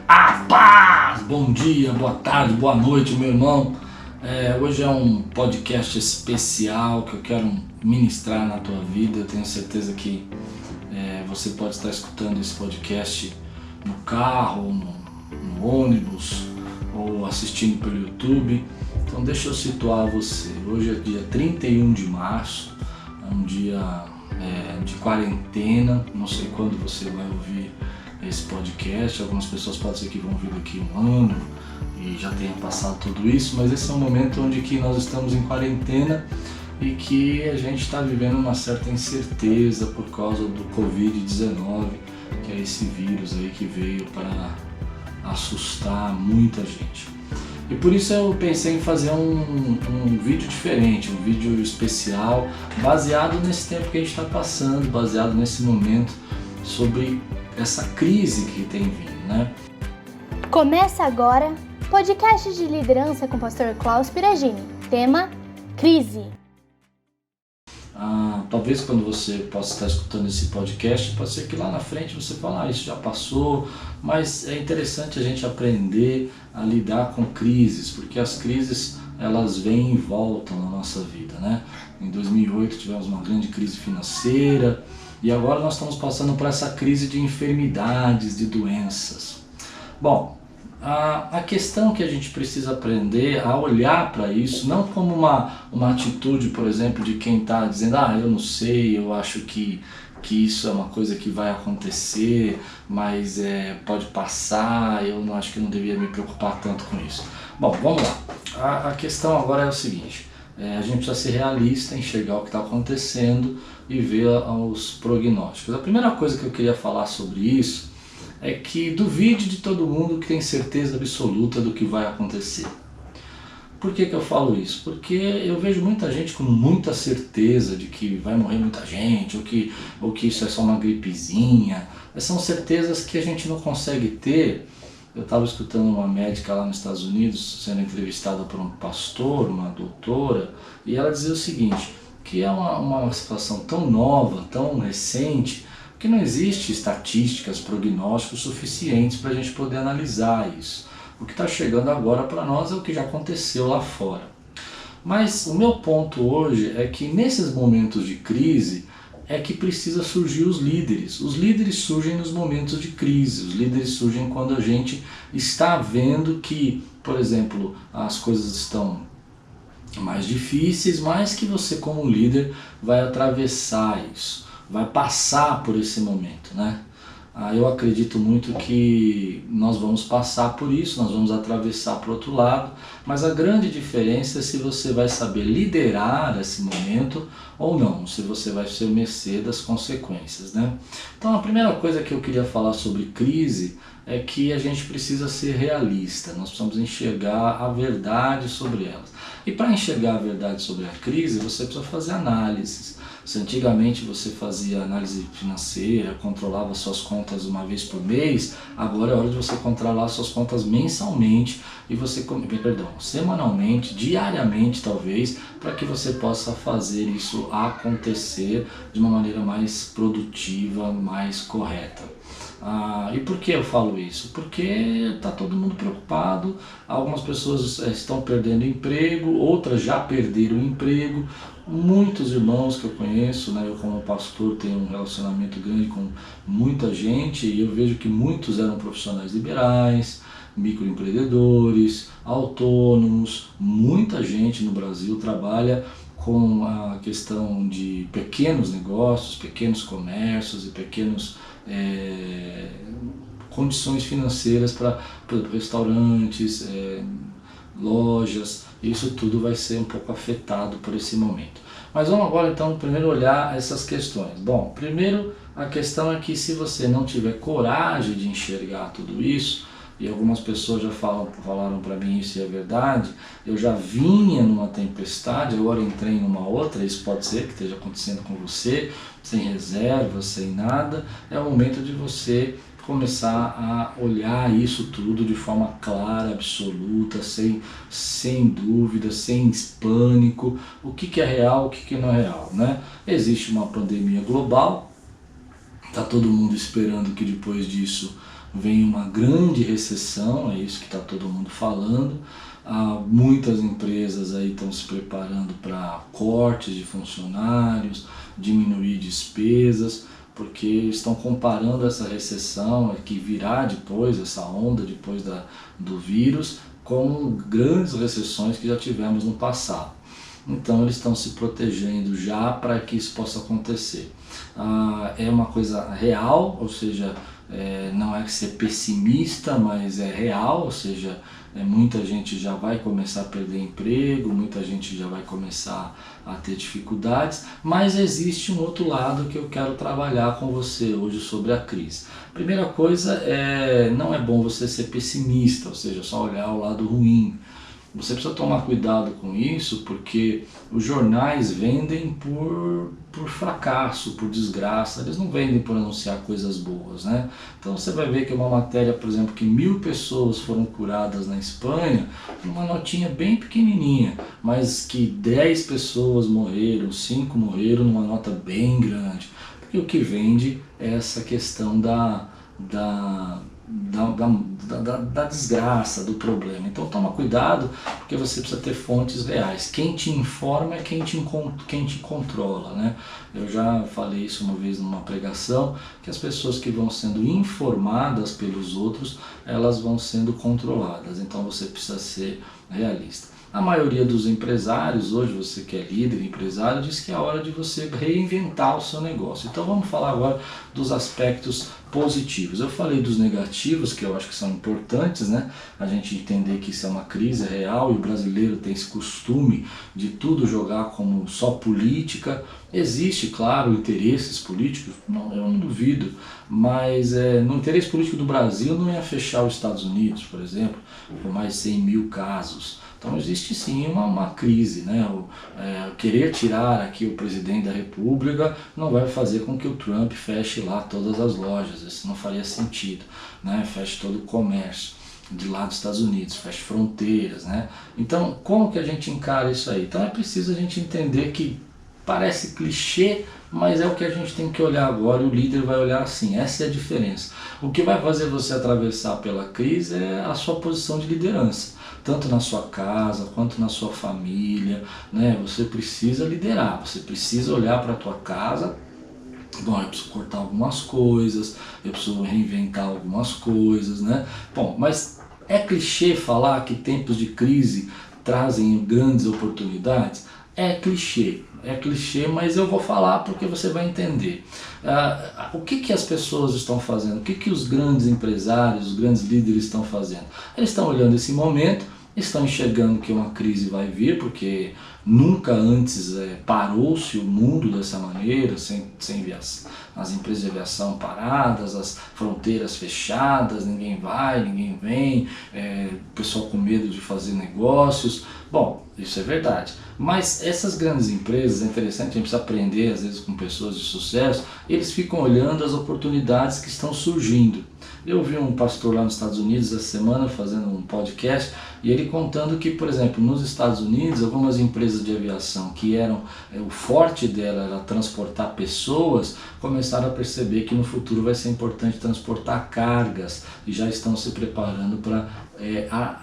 A paz! Bom dia, boa tarde, boa noite, meu irmão. Hoje é um podcast especial que eu quero ministrar na tua vida. Eu tenho certeza que você pode estar escutando esse podcast no carro, no ônibus ou assistindo pelo YouTube. Então deixa eu situar você. Hoje é dia 31 de março, é um dia de quarentena. Não sei quando você vai ouvir esse podcast. Algumas pessoas podem ser que vão vir daqui um ano e já tenha passado tudo isso, mas esse é um momento onde que nós estamos em quarentena e que a gente está vivendo uma certa incerteza por causa do Covid-19, que é esse vírus aí que veio para assustar muita gente. E por isso eu pensei em fazer um vídeo diferente, um vídeo especial, baseado nesse tempo que a gente está passando, baseado nesse momento, sobre essa crise que tem vindo, né? Começa agora podcast de liderança com o pastor Klaus Piragini. Tema: crise. Talvez quando você possa estar escutando esse podcast, pode ser que lá na frente você fale, isso já passou, mas é interessante a gente aprender a lidar com crises, porque as crises elas vêm e voltam na nossa vida, né? Em 2008 tivemos uma grande crise financeira e agora nós estamos passando por essa crise de enfermidades, de doenças. Bom, a questão que a gente precisa aprender a olhar para isso, não como uma atitude, por exemplo, de quem está dizendo, eu não sei, eu acho que isso é uma coisa que vai acontecer, mas pode passar, eu não acho que não devia me preocupar tanto com isso. Bom, vamos lá. A questão agora é o seguinte, a gente precisa ser realista, enxergar o que está acontecendo e ver os prognósticos. A primeira coisa que eu queria falar sobre isso é que duvide de todo mundo que tem certeza absoluta do que vai acontecer. Por que eu falo isso? Porque eu vejo muita gente com muita certeza de que vai morrer muita gente, ou que isso é só uma gripezinha. Essas são certezas que a gente não consegue ter. Eu estava escutando uma médica lá nos Estados Unidos sendo entrevistada por um pastor, uma doutora, e ela dizia o seguinte, que é uma situação tão nova, tão recente, que não existe estatísticas, prognósticos suficientes para a gente poder analisar isso. O que está chegando agora para nós é o que já aconteceu lá fora. Mas o meu ponto hoje é que nesses momentos de crise é que precisa surgir os líderes. Os líderes surgem nos momentos de crise, os líderes surgem quando a gente está vendo que, por exemplo, as coisas estão mais difíceis, mas que você como líder vai atravessar isso, vai passar por esse momento, né? Eu acredito muito que nós vamos passar por isso, nós vamos atravessar para o outro lado, mas a grande diferença é se você vai saber liderar esse momento ou não, se você vai ser mercê das consequências, né? Então a primeira coisa que eu queria falar sobre crise é que a gente precisa ser realista, nós precisamos enxergar a verdade sobre elas. E para enxergar a verdade sobre a crise, você precisa fazer análises. Se antigamente você fazia análise financeira, controlava suas contas uma vez por mês, agora é hora de você controlar suas contas mensalmente e semanalmente, diariamente talvez, para que você possa fazer isso acontecer de uma maneira mais produtiva, mais correta. E por que eu falo isso? Porque está todo mundo preocupado, algumas pessoas estão perdendo emprego, outras já perderam emprego. Muitos irmãos que eu conheço, né, eu como pastor tenho um relacionamento grande com muita gente e eu vejo que muitos eram profissionais liberais, microempreendedores, autônomos. Muita gente no Brasil trabalha com a questão de pequenos negócios, pequenos comércios e pequenos condições financeiras para restaurantes, lojas. Isso tudo vai ser um pouco afetado por esse momento. Mas vamos agora então primeiro olhar essas questões. Bom, primeiro a questão é que se você não tiver coragem de enxergar tudo isso, e algumas pessoas já falaram para mim isso e é verdade, eu já vinha numa tempestade, agora entrei numa outra, isso pode ser que esteja acontecendo com você, sem reserva, sem nada, é o momento de você começar a olhar isso tudo de forma clara, absoluta, sem dúvida, sem pânico, o que é real, o que não é real, né? Existe uma pandemia global, está todo mundo esperando que depois disso vem uma grande recessão, é isso que está todo mundo falando. Muitas empresas aí estão se preparando para cortes de funcionários, diminuir despesas, porque estão comparando essa recessão que virá depois, essa onda depois do vírus, com grandes recessões que já tivemos no passado. Então eles estão se protegendo já para que isso possa acontecer. É uma coisa real, ou seja, não é que ser pessimista, mas é real, ou seja, muita gente já vai começar a perder emprego, muita gente já vai começar a ter dificuldades, mas existe um outro lado que eu quero trabalhar com você hoje sobre a crise. Primeira coisa, não é bom você ser pessimista, ou seja, só olhar o lado ruim. Você precisa tomar cuidado com isso, porque os jornais vendem por fracasso, por desgraça, eles não vendem por anunciar coisas boas, né? Então você vai ver que uma matéria, por exemplo, que 1000 pessoas foram curadas na Espanha, uma notinha bem pequenininha, mas que 10 pessoas morreram, 5 morreram, numa nota bem grande, porque o que vende é essa questão da desgraça, do problema. Então toma cuidado, porque você precisa ter fontes reais. Quem te informa é quem te controla, né? Eu já falei isso uma vez numa pregação, que as pessoas que vão sendo informadas pelos outros, elas vão sendo controladas. Então você precisa ser realista. A maioria dos empresários, hoje você que é líder, empresário, diz que é hora de você reinventar o seu negócio. Então vamos falar agora dos aspectos positivos. Eu falei dos negativos, que eu acho que são importantes, né? A gente entender que isso é uma crise real e o brasileiro tem esse costume de tudo jogar como só política. Existe, claro, interesses políticos, não, eu não duvido, mas no interesse político do Brasil não ia fechar os Estados Unidos, por exemplo, com mais 100 mil casos. Então existe sim uma crise, né? Querer tirar aqui o presidente da República não vai fazer com que o Trump feche lá todas as lojas, isso não faria sentido, né? Feche todo o comércio de lá dos Estados Unidos, feche fronteiras, né? Então como que a gente encara isso aí? Então é preciso a gente entender que parece clichê, mas é o que a gente tem que olhar agora, e o líder vai olhar assim, essa é a diferença. O que vai fazer você atravessar pela crise é a sua posição de liderança, tanto na sua casa, quanto na sua família, né? Você precisa liderar, você precisa olhar para a tua casa. Bom, eu preciso cortar algumas coisas, eu preciso reinventar algumas coisas, né? Bom, mas é clichê falar que tempos de crise trazem grandes oportunidades? É clichê, mas eu vou falar porque você vai entender. O que as pessoas estão fazendo? O que os grandes empresários, os grandes líderes estão fazendo? Eles estão olhando esse momento, estão enxergando que uma crise vai vir, porque nunca antes parou-se o mundo dessa maneira, sem as empresas de aviação paradas, as fronteiras fechadas, ninguém vai, ninguém vem, o pessoal com medo de fazer negócios. Bom, isso é verdade. Mas essas grandes empresas, é interessante, a gente precisa aprender às vezes com pessoas de sucesso, eles ficam olhando as oportunidades que estão surgindo. Eu vi um pastor lá nos Estados Unidos essa semana fazendo um podcast e ele contando que, por exemplo, nos Estados Unidos, algumas empresas de aviação que o forte dela era transportar pessoas, começaram a perceber que no futuro vai ser importante transportar cargas e já estão se preparando para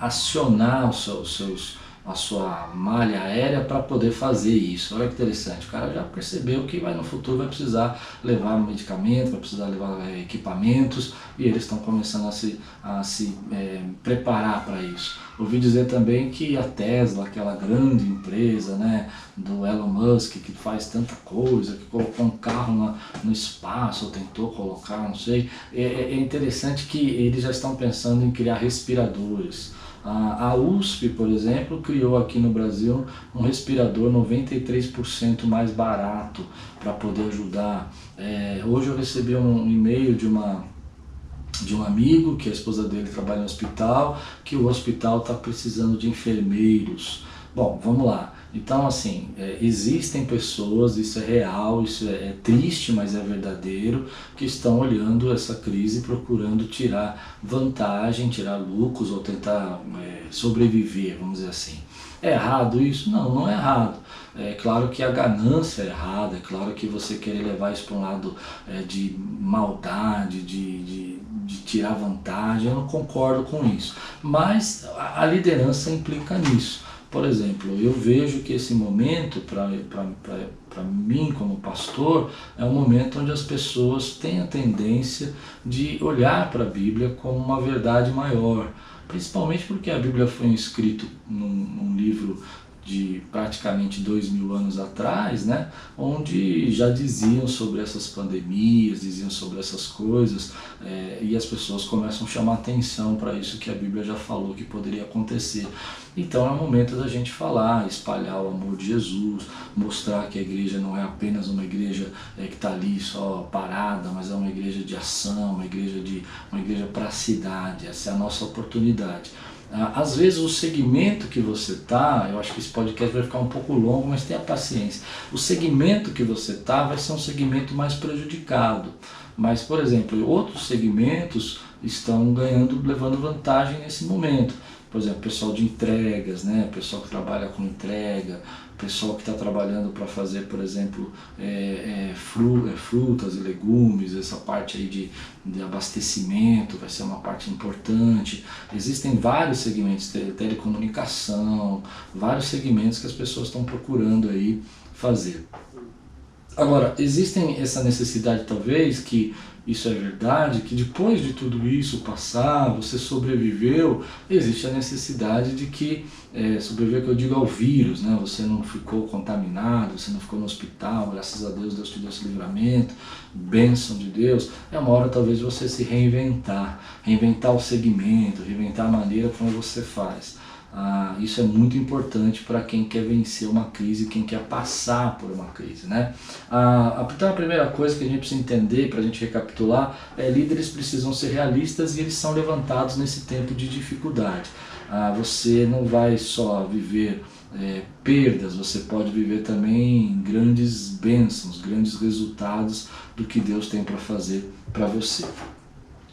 acionar a sua malha aérea para poder fazer isso. Olha que interessante, o cara já percebeu que no futuro vai precisar levar medicamento, vai precisar levar equipamentos, e eles estão começando a se preparar para isso. Ouvi dizer também que a Tesla, aquela grande empresa, né, do Elon Musk, que faz tanta coisa, que colocou um carro no espaço, ou tentou colocar, não sei, é interessante que eles já estão pensando em criar respiradores. A USP, por exemplo, criou aqui no Brasil um respirador 93% mais barato para poder ajudar. Hoje eu recebi um e-mail de um amigo, que a esposa dele trabalha no hospital, que o hospital está precisando de enfermeiros Bom, vamos lá. Então, assim, existem pessoas, isso é real, isso é triste, mas é verdadeiro, que estão olhando essa crise procurando tirar vantagem, tirar lucros ou tentar sobreviver, vamos dizer assim. É errado isso? Não, não é errado. É claro que a ganância é errada, é claro que você querer levar isso para um lado de maldade, de tirar vantagem, eu não concordo com isso. Mas a liderança implica nisso. Por exemplo, eu vejo que esse momento, para mim como pastor, é um momento onde as pessoas têm a tendência de olhar para a Bíblia como uma verdade maior. Principalmente porque a Bíblia foi escrita num livro de praticamente 2000 anos atrás, né, onde já diziam sobre essas pandemias, diziam sobre essas coisas, e as pessoas começam a chamar atenção para isso que a Bíblia já falou que poderia acontecer. Então é o momento da gente falar, espalhar o amor de Jesus, mostrar que a igreja não é apenas uma igreja que está ali só parada, mas é uma igreja de ação, uma igreja para a cidade. Essa é a nossa oportunidade. Às vezes o segmento que você está, eu acho que esse podcast vai ficar um pouco longo, mas tenha paciência. O segmento que você está vai ser um segmento mais prejudicado. Mas, por exemplo, outros segmentos estão levando vantagem nesse momento. Por exemplo, pessoal de entregas, né? Pessoal que trabalha com entrega, pessoal que está trabalhando para fazer, por exemplo, frutas e legumes, essa parte aí de abastecimento vai ser uma parte importante. Existem vários segmentos, telecomunicação, vários segmentos que as pessoas estão procurando aí fazer. Agora, existe essa necessidade talvez que isso é verdade, que depois de tudo isso passar, você sobreviveu, existe a necessidade de que, sobreviver que eu digo ao vírus, né? Você não ficou contaminado, você não ficou no hospital, graças a Deus, Deus te deu esse livramento, bênção de Deus. É uma hora talvez de você se reinventar o segmento, reinventar a maneira como você faz. Isso é muito importante para quem quer vencer uma crise, quem quer passar por uma crise, né? Então a primeira coisa que a gente precisa entender, para a gente recapitular, líderes precisam ser realistas e eles são levantados nesse tempo de dificuldade. Você não vai só viver perdas, você pode viver também grandes bênçãos, grandes resultados do que Deus tem para fazer para você.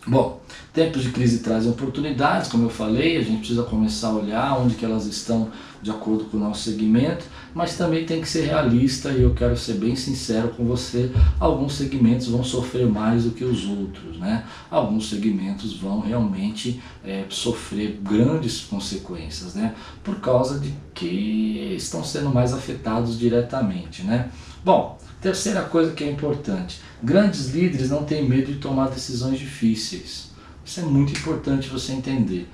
Bom, tempos de crise trazem oportunidades, como eu falei, a gente precisa começar a olhar onde que elas estão de acordo com o nosso segmento, mas também tem que ser realista e eu quero ser bem sincero com você, alguns segmentos vão sofrer mais do que os outros, né? Alguns segmentos vão realmente sofrer grandes consequências, né? Por causa de que estão sendo mais afetados diretamente, né? Bom, terceira coisa que é importante, grandes líderes não têm medo de tomar decisões difíceis. Isso é muito importante você entender.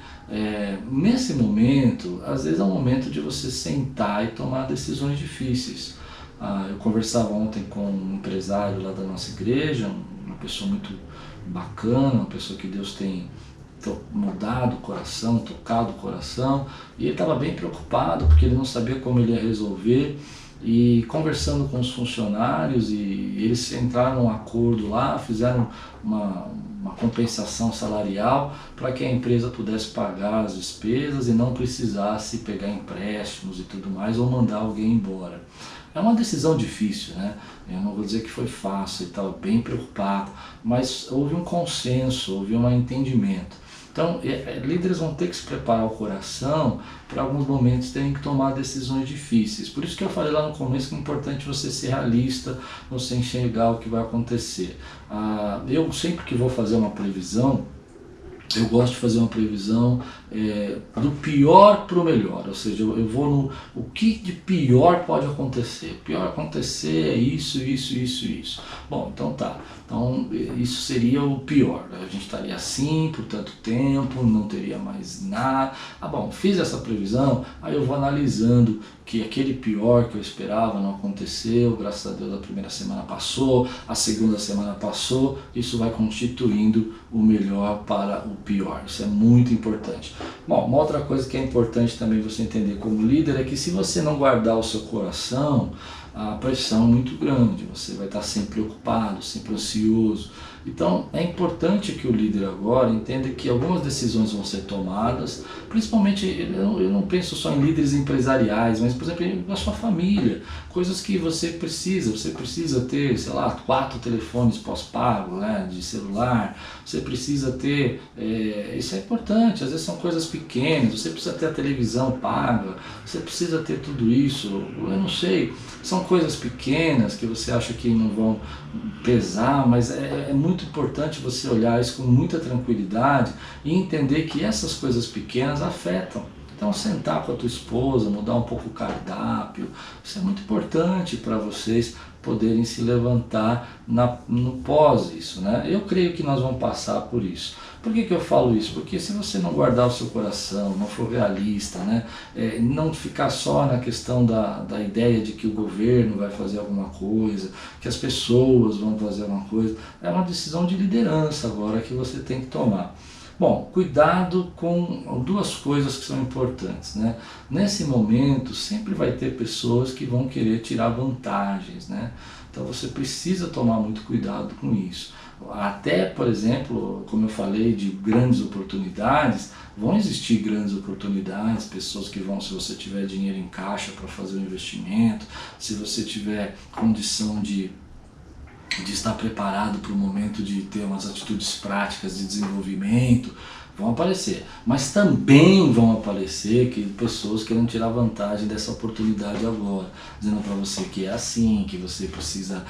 Nesse momento, às vezes é um momento de você sentar e tomar decisões difíceis. Eu conversava ontem com um empresário lá da nossa igreja, uma pessoa muito bacana, uma pessoa que Deus tem mudado o coração, tocado o coração, e ele estava bem preocupado porque ele não sabia como ele ia resolver. E conversando com os funcionários, e eles entraram num acordo lá, fizeram uma compensação salarial para que a empresa pudesse pagar as despesas e não precisasse pegar empréstimos e tudo mais ou mandar alguém embora. É uma decisão difícil, né? Eu não vou dizer que foi fácil, ele estava bem preocupado, mas houve um consenso, houve um entendimento. Então, líderes vão ter que se preparar o coração para alguns momentos terem que tomar decisões difíceis. Por isso que eu falei lá no começo que é importante você ser realista, você enxergar o que vai acontecer. Eu sempre que vou fazer uma previsão, eu gosto de fazer uma previsão do pior para o melhor, ou seja, eu vou no o que de pior pode acontecer. Pior acontecer é isso. Bom, então tá. Então isso seria o pior. A gente estaria assim por tanto tempo, não teria mais nada. Bom, fiz essa previsão, aí eu vou analisando que aquele pior que eu esperava não aconteceu, graças a Deus a primeira semana passou, a segunda semana passou, isso vai constituindo o melhor para o pior. Isso é muito importante. Bom, uma outra coisa que é importante também você entender como líder é que se você não guardar o seu coração, a pressão é muito grande, você vai estar sempre preocupado, sempre ansioso, Então é importante que o líder agora entenda que algumas decisões vão ser tomadas, principalmente, eu não penso só em líderes empresariais, mas por exemplo na sua família, coisas que você precisa ter, sei lá, 4 telefones pós-pago, né, de celular, você precisa ter, isso é importante, às vezes são coisas pequenas, você precisa ter a televisão paga, você precisa ter tudo isso, eu não sei, são coisas pequenas que você acha que não vão pesar, mas é muito importante você olhar isso com muita tranquilidade e entender que essas coisas pequenas afetam. Então sentar com a tua esposa, mudar um pouco o cardápio, isso é muito importante para vocês poderem se levantar no pós isso, né? Eu creio que nós vamos passar por isso. Por que eu falo isso? Porque se você não guardar o seu coração, não for realista, né? Não ficar só na questão da ideia de que o governo vai fazer alguma coisa, que as pessoas vão fazer alguma coisa, é uma decisão de liderança agora que você tem que tomar. Bom, cuidado com 2 coisas que são importantes, né? Nesse momento sempre vai ter pessoas que vão querer tirar vantagens, né? Então você precisa tomar muito cuidado com isso. Até, por exemplo, como eu falei de grandes oportunidades, vão existir grandes oportunidades, pessoas que vão, se você tiver dinheiro em caixa para fazer um investimento, se você tiver condição de estar preparado para o momento de ter umas atitudes práticas de desenvolvimento, vão aparecer. Mas também vão aparecer pessoas querendo tirar vantagem dessa oportunidade agora, dizendo para você que é assim, que você precisa,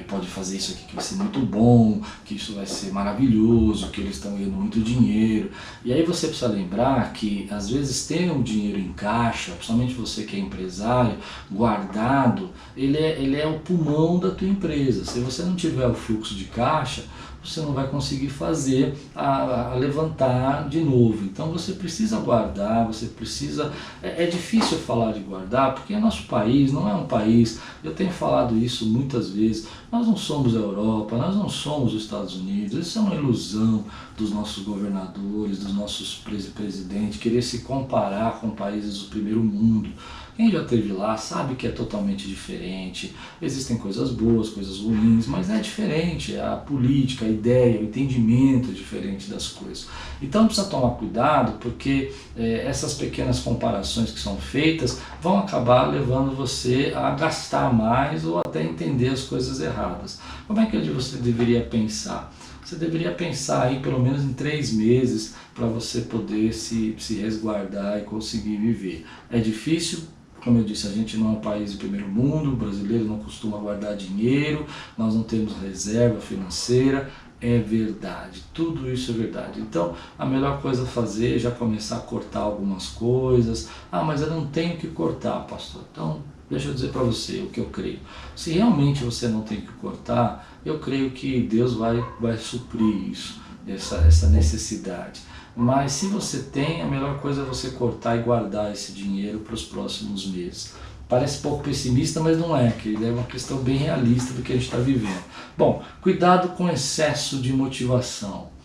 pode fazer isso aqui que vai ser muito bom, que isso vai ser maravilhoso, que eles estão ganhando muito dinheiro. E aí você precisa lembrar que às vezes ter um dinheiro em caixa, principalmente você que é empresário, guardado, ele é o pulmão da tua empresa. Se você não tiver o fluxo de caixa, você não vai conseguir fazer a levantar de novo. Então você precisa guardar, você precisa... É difícil falar de guardar, porque o nosso país não é um país, eu tenho falado isso muitas vezes, nós não somos a Europa, nós não somos os Estados Unidos, isso é uma ilusão dos nossos governadores, dos nossos presidentes, querer se comparar com países do primeiro mundo. Quem já esteve lá sabe que é totalmente diferente, existem coisas boas, coisas ruins, mas é diferente, a política, a ideia, o entendimento é diferente das coisas. Então precisa tomar cuidado, porque essas pequenas comparações que são feitas vão acabar levando você a gastar mais ou até entender as coisas erradas. Como é que você deveria pensar? Você deveria pensar aí pelo menos em 3 meses para você poder se resguardar e conseguir viver. É difícil? Como eu disse, a gente não é um país de primeiro mundo, o brasileiro não costuma guardar dinheiro, nós não temos reserva financeira, é verdade, tudo isso é verdade. Então a melhor coisa a fazer é já começar a cortar algumas coisas. Ah, mas eu não tenho que cortar, pastor. Então deixa eu dizer para você o que eu creio. Se realmente você não tem que cortar, eu creio que Deus vai suprir isso, essa necessidade. Mas se você tem, a melhor coisa é você cortar e guardar esse dinheiro para os próximos meses. Parece pouco pessimista, mas não é, que é uma questão bem realista do que a gente está vivendo. Bom, cuidado com excesso de motivação.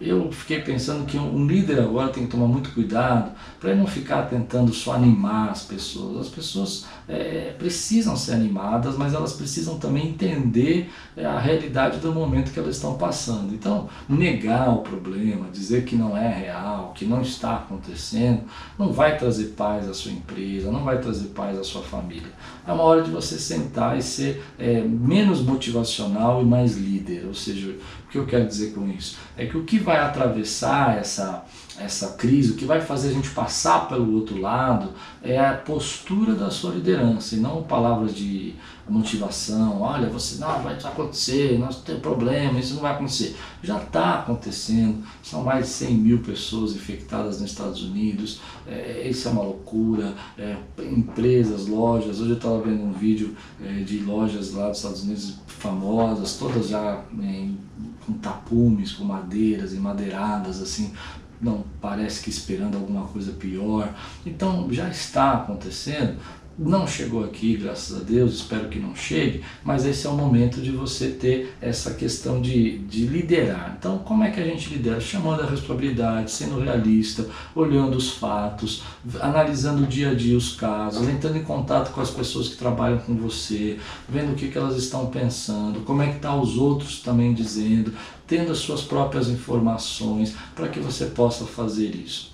Eu fiquei pensando que um líder agora tem que tomar muito cuidado para não ficar tentando só animar as pessoas. As pessoas precisam ser animadas, mas elas precisam também entender a realidade do momento que elas estão passando. Então, negar o problema, dizer que não é real, que não está acontecendo, não vai trazer paz à sua empresa, não vai trazer paz à sua família. É uma hora de você sentar e ser menos motivacional e mais líder. Ou seja, o que eu quero dizer com isso? É que o que vai atravessar essa crise, o que vai fazer a gente passar pelo outro lado é a postura da sua liderança, e não palavras de motivação. Olha, você não vai acontecer, nós temos problema, isso não vai acontecer. Já está acontecendo, são mais de 100 mil pessoas infectadas nos Estados Unidos, isso é uma loucura, empresas, lojas. Hoje eu estava vendo um vídeo de lojas lá dos Estados Unidos famosas, todas já com tapumes, com madeiras, emadeiradas, assim, não parece que esperando alguma coisa pior. Então já está acontecendo. Não chegou aqui, graças a Deus, espero que não chegue, mas esse é o momento de você ter essa questão de liderar. Então, como é que a gente lidera? Chamando a responsabilidade, sendo realista, olhando os fatos, analisando dia a dia os casos, entrando em contato com as pessoas que trabalham com você, vendo o que elas estão pensando, como é que estão os outros também dizendo, tendo as suas próprias informações para que você possa fazer isso.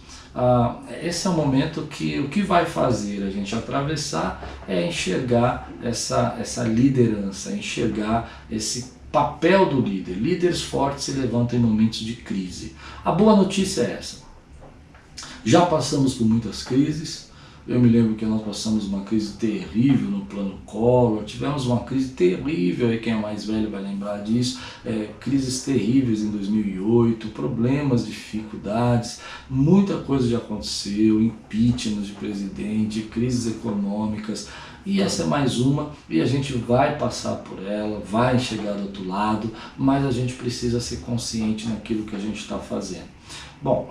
Esse é o momento que o que vai fazer a gente atravessar é enxergar essa liderança, enxergar esse papel do líder. Líderes fortes se levantam em momentos de crise. A boa notícia é essa. Já passamos por muitas crises. Eu me lembro que nós passamos uma crise terrível no plano Collor, tivemos uma crise terrível, aí quem é mais velho vai lembrar disso, crises terríveis em 2008, problemas, dificuldades, muita coisa já aconteceu, impeachment de presidente, crises econômicas, e essa é mais uma, e a gente vai passar por ela, vai chegar do outro lado, mas a gente precisa ser consciente naquilo que a gente está fazendo. Bom,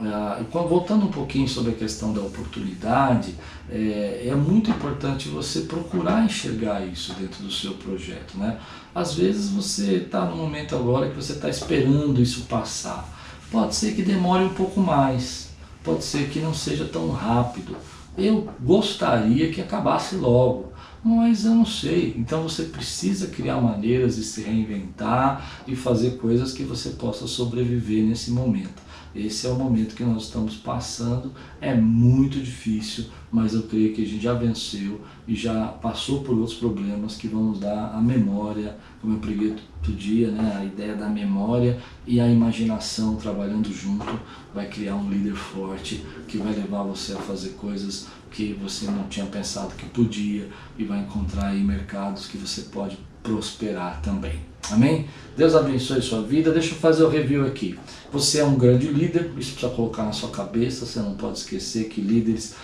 voltando um pouquinho sobre a questão da oportunidade, é muito importante você procurar enxergar isso dentro do seu projeto, né? Às vezes você está no momento agora que você está esperando isso passar. Pode ser que demore um pouco mais, pode ser que não seja tão rápido. Eu gostaria que acabasse logo, mas eu não sei. Então você precisa criar maneiras de se reinventar e fazer coisas que você possa sobreviver nesse momento. Esse é o momento que nós estamos passando, é muito difícil, mas eu creio que a gente já venceu e já passou por outros problemas que vão nos dar a memória, como eu preguei outro dia, né? A ideia da memória e a imaginação trabalhando junto vai criar um líder forte que vai levar você a fazer coisas que você não tinha pensado que podia e vai encontrar aí mercados que você pode prosperar também. Amém? Deus abençoe a sua vida. Deixa eu fazer o review aqui. Você é um grande líder, isso precisa colocar na sua cabeça, você não pode esquecer que líderes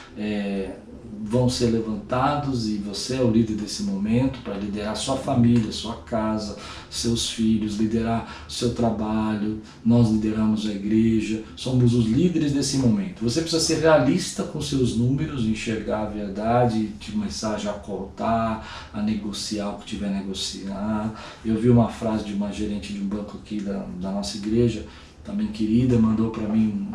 vão ser levantados e você é o líder desse momento para liderar sua família, sua casa, seus filhos, liderar seu trabalho. Nós lideramos a igreja, somos os líderes desse momento. Você precisa ser realista com seus números, enxergar a verdade, começar já a cortar, a negociar o que tiver a negociar. Eu vi uma frase de uma gerente de um banco aqui da nossa igreja, também querida, mandou para mim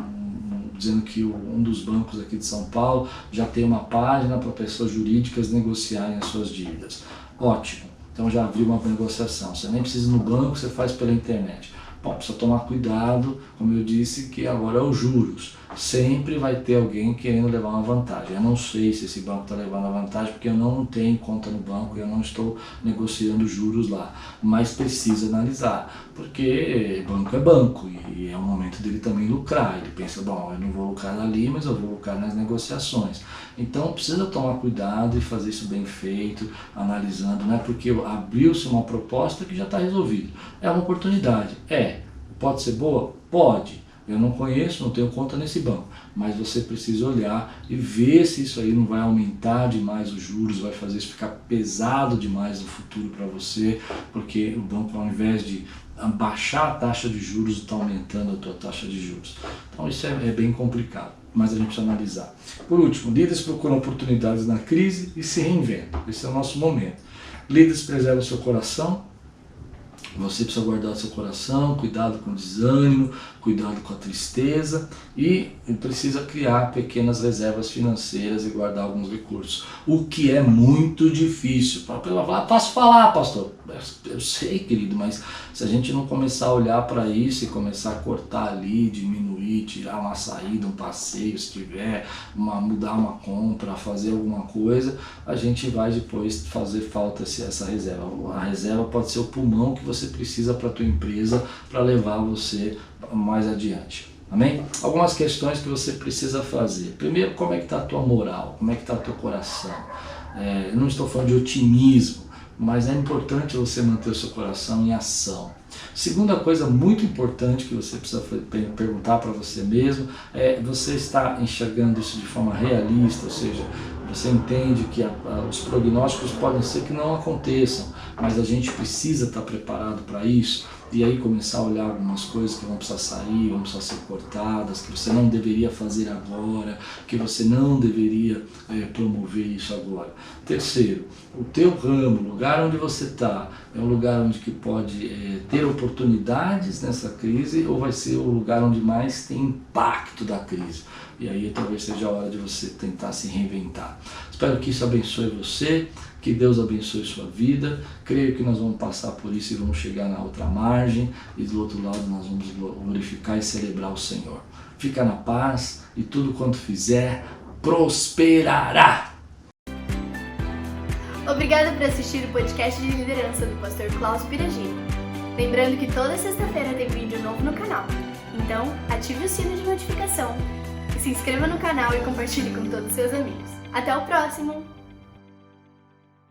dizendo que um dos bancos aqui de São Paulo já tem uma página para pessoas jurídicas negociarem as suas dívidas. Ótimo, então já abriu uma negociação, você nem precisa ir no banco, você faz pela internet. Bom, precisa tomar cuidado, como eu disse, que agora é os juros. Sempre vai ter alguém querendo levar uma vantagem. Eu não sei se esse banco está levando a vantagem, porque eu não tenho conta no banco, eu não estou negociando juros lá. Mas precisa analisar, porque banco é banco e é o momento dele também lucrar. Ele pensa, bom, eu não vou lucrar ali, mas eu vou lucrar nas negociações. Então precisa tomar cuidado e fazer isso bem feito, analisando, não é porque abriu-se uma proposta que já está resolvido. É uma oportunidade, pode ser boa? Pode. Eu não conheço, não tenho conta nesse banco, mas você precisa olhar e ver se isso aí não vai aumentar demais os juros, vai fazer isso ficar pesado demais no futuro para você, porque o banco, ao invés de baixar a taxa de juros, está aumentando a tua taxa de juros. Então isso é bem complicado, mas a gente precisa analisar. Por último, líderes procuram oportunidades na crise e se reinventam. Esse é o nosso momento. Líderes preservam seu coração. Você precisa guardar seu coração, cuidado com o desânimo, cuidado com a tristeza e precisa criar pequenas reservas financeiras e guardar alguns recursos. O que é muito difícil. Posso falar, pastor? Eu sei, querido, mas se a gente não começar a olhar para isso e começar a cortar ali, diminuir, tirar uma saída, um passeio, se tiver, mudar uma compra, fazer alguma coisa, a gente vai depois fazer falta essa reserva. A reserva pode ser o pulmão que você precisa para a tua empresa para levar você mais adiante. Amém? Algumas questões que você precisa fazer. Primeiro, como é que está a tua moral? Como é que está o teu coração? Eu não estou falando de otimismo, mas é importante você manter o seu coração em ação. Segunda coisa muito importante que você precisa perguntar para você mesmo você está enxergando isso de forma realista, ou seja, você entende que os prognósticos podem ser que não aconteçam, mas a gente precisa estar preparado para isso. e aí começar a olhar algumas coisas que vão precisar sair, vão precisar ser cortadas, que você não deveria fazer agora, que você não deveria promover isso agora. Terceiro, o teu ramo, o lugar onde você está, é um lugar onde que pode ter oportunidades nessa crise, ou vai ser o lugar onde mais tem impacto da crise? E aí talvez seja a hora de você tentar se reinventar. Espero que isso abençoe você, que Deus abençoe sua vida. Creio que nós vamos passar por isso e vamos chegar na outra margem, e do outro lado nós vamos glorificar e celebrar o Senhor. Fica na paz e tudo quanto fizer prosperará. Obrigada por assistir o podcast de liderança do pastor Klaus Piragini. Lembrando que toda sexta-feira tem vídeo novo no canal. Então, ative o sino de notificação, se inscreva no canal e compartilhe com todos os seus amigos. Até o próximo!